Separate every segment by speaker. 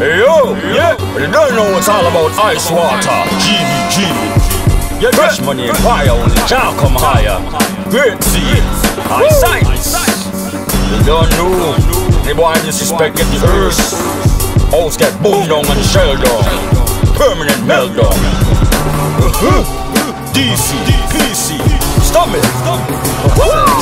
Speaker 1: Hey yo, yeah, you don't know it's all about ice water. GBG. You fresh money fire only Jah come higher. Great seed, high science. You don't know, the boy disrespect get the earth. House get boom down and shell down. Permanent meltdown. DC, PC, stop it.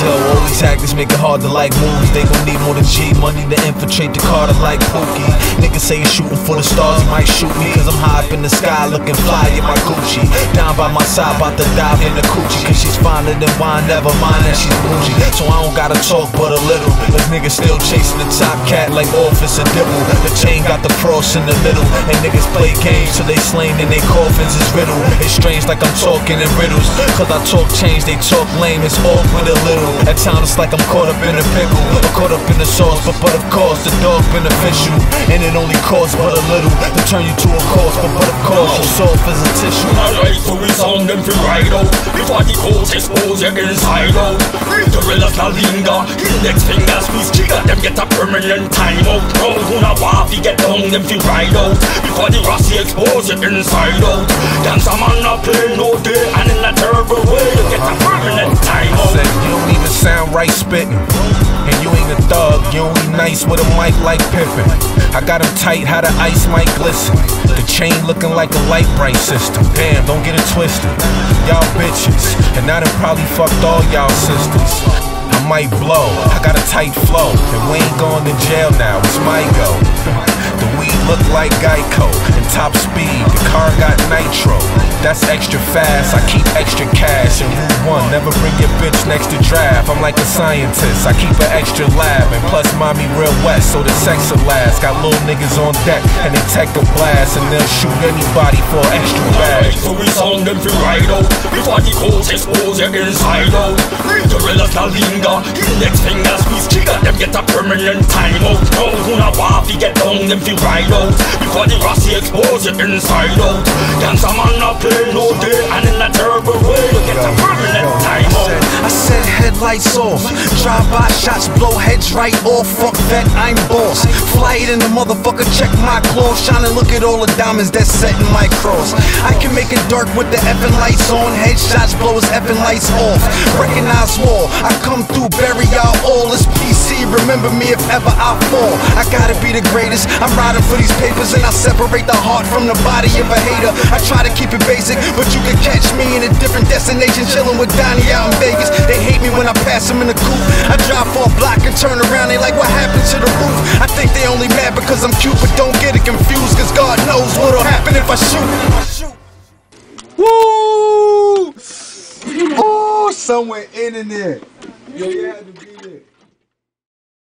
Speaker 2: Yo, all these actors make it hard to like movies. They gon' need more than G money to infiltrate the Carter like Pookie. Niggas say he's shooting for the stars, he might shoot me, cause I'm high up in the sky looking fly in my Gucci. Down by my side, about to dive in the coochie, cause she's finer than wine, never mind that she's bougie. So I don't gotta talk but a little. This nigga still chasing the top cat like Officer Dibble. The chain got the cross in the middle, and niggas play games till they slain and they coffins is riddle. It's strange like I'm talking in riddles, cause I talk change, they talk lame, it's awkward a little. At times it's like I'm caught up in a pickle, or caught up in the sauce, but of course the dog beneficial. And it only costs but a little to turn you to a corpse, but of course you're soft as a tissue.
Speaker 1: Alright, so we sound them fi ride out before the coast expose you inside out. The realest na linger, index finger squeeze trigger, them get a permanent time out. Now who na want fi get down, them fi ride out before the Rossi expose you inside out. Dancer man na play no day, and in a terrible way you get a permanent time out.
Speaker 2: Said you don't even sound right spitting, and you ain't a thug, you only nice with a mic like Pippin. I got him tight, how the ice might glisten. The chain looking like a light bright system. Damn, don't get it twisted. Y'all bitches, and I done probably fucked all y'all sisters. I might blow, I got a tight flow, and we ain't going to jail now, it's my go. The weed look like Geico, and top speed, the car got nitro. That's extra fast, I keep extra cash. And Route 1, never bring your bitch next to draft. I'm like a scientist, I keep an extra lab. And plus mommy real wet, so the sex will last. Got little niggas on deck, and they take a blast, and they'll shoot anybody for extra bag.
Speaker 1: So we sound them fi ride out before the coast expose you inside out. The realest na linger, index finger squeeze trigger, them get a permanent time out. Now who na want fi get down, them fi ride out before the Rossi expose you inside out. Dancer man na play no day, and in a terrible way you get a permanent time out.
Speaker 2: I said headlights off, drive-by shots blow heads right off. Fuck that, I'm boss. Fly it in the motherfucker, check my claws. Shine and look at all the diamonds that's set in my cross. I can make it dark with the effing lights on. Headshots blow his effing lights off. Recognize war, I come through, bury y'all all. It's PC, remember me if ever I fall. I gotta be the greatest, I'm riding for these papers, and I separate the heart from the body of a hater. I try to keep it basic, but you can catch me in a different destination, chilling with Donnie out in Vegas. They hate me when I pass them in the coupe. I drive for a block and turn around, they like, what happened to the roof? I think they only mad because I'm cute, but don't get it confused, cause God knows what'll happen if I shoot.
Speaker 3: Woo! Oh, somewhere in there. Yo, you had to be